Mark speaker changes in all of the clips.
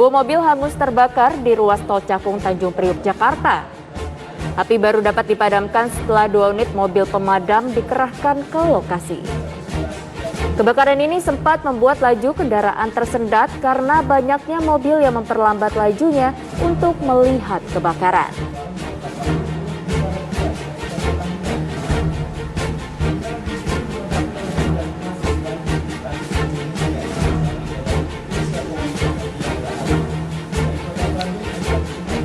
Speaker 1: Sebuah mobil hangus terbakar di ruas tol Cakung Tanjung Priuk, Jakarta. Api baru dapat dipadamkan setelah 2 unit mobil pemadam dikerahkan ke lokasi. Kebakaran ini sempat membuat laju kendaraan tersendat karena banyaknya mobil yang memperlambat lajunya untuk melihat kebakaran.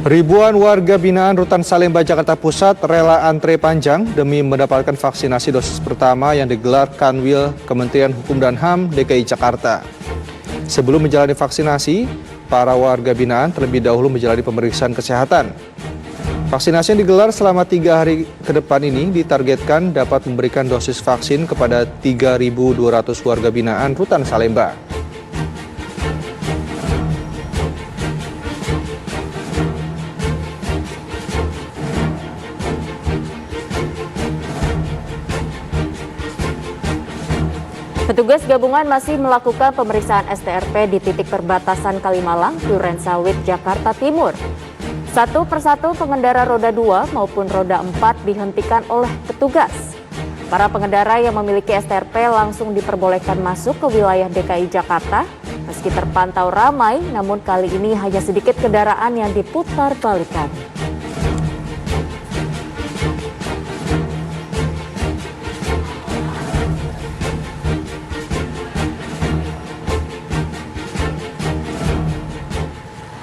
Speaker 2: Ribuan warga binaan Rutan Salemba, Jakarta Pusat rela antre panjang demi mendapatkan vaksinasi dosis pertama yang digelar Kanwil Kementerian Hukum dan HAM DKI Jakarta. Sebelum menjalani vaksinasi, para warga binaan terlebih dahulu menjalani pemeriksaan kesehatan. Vaksinasi yang digelar selama 3 hari ke depan ini ditargetkan dapat memberikan dosis vaksin kepada 3.200 warga binaan Rutan Salemba.
Speaker 1: Petugas gabungan masih melakukan pemeriksaan STRP di titik perbatasan Kalimalang, Durensawit, Jakarta Timur. Satu persatu pengendara roda 2 maupun roda 4 dihentikan oleh petugas. Para pengendara yang memiliki STRP langsung diperbolehkan masuk ke wilayah DKI Jakarta. Meski terpantau ramai, namun kali ini hanya sedikit kendaraan yang diputar balikan.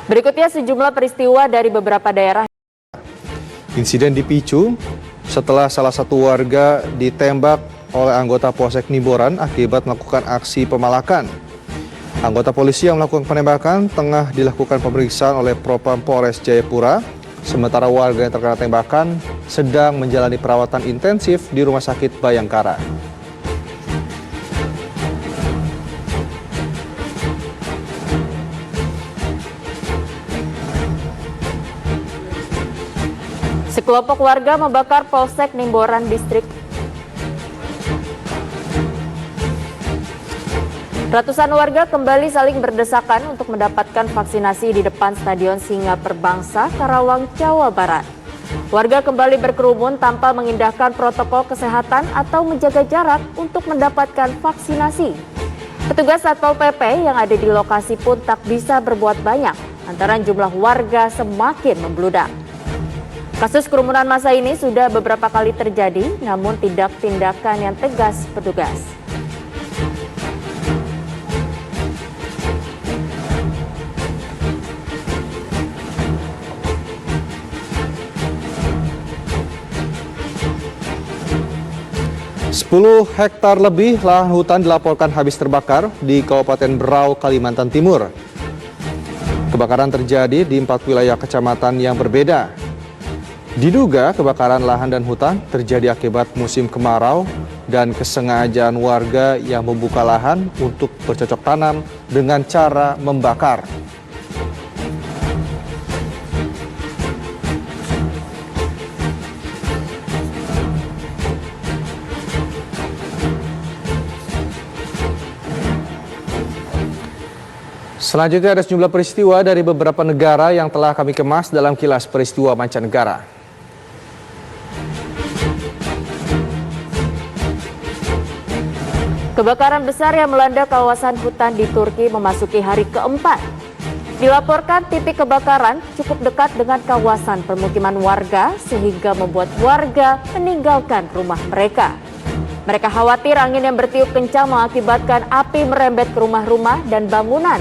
Speaker 1: Berikutnya sejumlah peristiwa dari beberapa daerah.
Speaker 2: Insiden dipicu setelah salah satu warga ditembak oleh anggota Polsek Niboran akibat melakukan aksi pemalakan. Anggota polisi yang melakukan penembakan tengah dilakukan pemeriksaan oleh Propam Polres Jayapura, sementara warga yang terkena tembakan sedang menjalani perawatan intensif di Rumah Sakit Bayangkara.
Speaker 1: Sekelompok warga membakar Polsek Nimboran Distrik. Ratusan warga kembali saling berdesakan untuk mendapatkan vaksinasi di depan Stadion Singa Perbangsa, Karawang, Jawa Barat. Warga kembali berkerumun tanpa mengindahkan protokol kesehatan atau menjaga jarak untuk mendapatkan vaksinasi. Petugas Satpol PP yang ada di lokasi pun tak bisa berbuat banyak, lantaran jumlah warga semakin membludak. Kasus kerumunan massa ini sudah beberapa kali terjadi, namun tidak tindakan yang tegas petugas.
Speaker 2: Sepuluh hektar lebih lahan hutan dilaporkan habis terbakar di Kabupaten Berau, Kalimantan Timur. Kebakaran terjadi di 4 wilayah kecamatan yang berbeda. Diduga kebakaran lahan dan hutan terjadi akibat musim kemarau dan kesengajaan warga yang membuka lahan untuk bercocok tanam dengan cara membakar. Selanjutnya ada sejumlah peristiwa dari beberapa negara yang telah kami kemas dalam kilas peristiwa mancanegara.
Speaker 1: Kebakaran besar yang melanda kawasan hutan di Turki memasuki hari keempat. Dilaporkan titik kebakaran cukup dekat dengan kawasan permukiman warga sehingga membuat warga meninggalkan rumah mereka. Mereka khawatir angin yang bertiup kencang mengakibatkan api merembet ke rumah-rumah dan bangunan.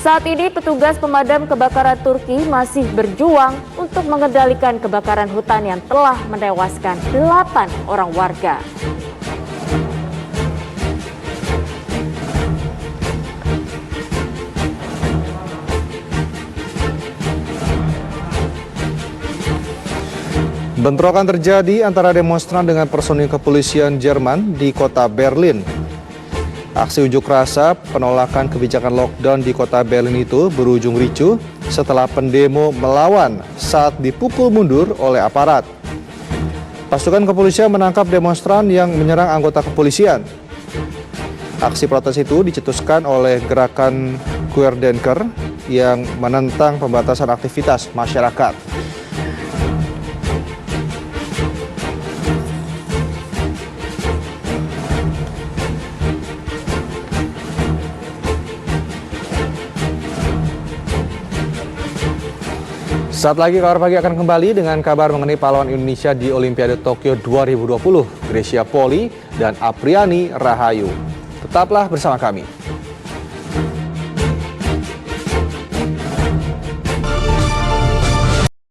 Speaker 1: Saat ini petugas pemadam kebakaran Turki masih berjuang untuk mengendalikan kebakaran hutan yang telah menewaskan 8 orang warga.
Speaker 2: Bentrokan terjadi antara demonstran dengan personil kepolisian Jerman di kota Berlin. Aksi unjuk rasa penolakan kebijakan lockdown di kota Berlin itu berujung ricuh setelah pendemo melawan saat dipukul mundur oleh aparat. Pasukan kepolisian menangkap demonstran yang menyerang anggota kepolisian. Aksi protes itu dicetuskan oleh gerakan Querdenker yang menentang pembatasan aktivitas masyarakat. Saat lagi Kabar Pagi akan kembali dengan kabar mengenai pahlawan Indonesia di Olimpiade Tokyo 2020, Grecia Poli dan Apriani Rahayu. Tetaplah bersama kami.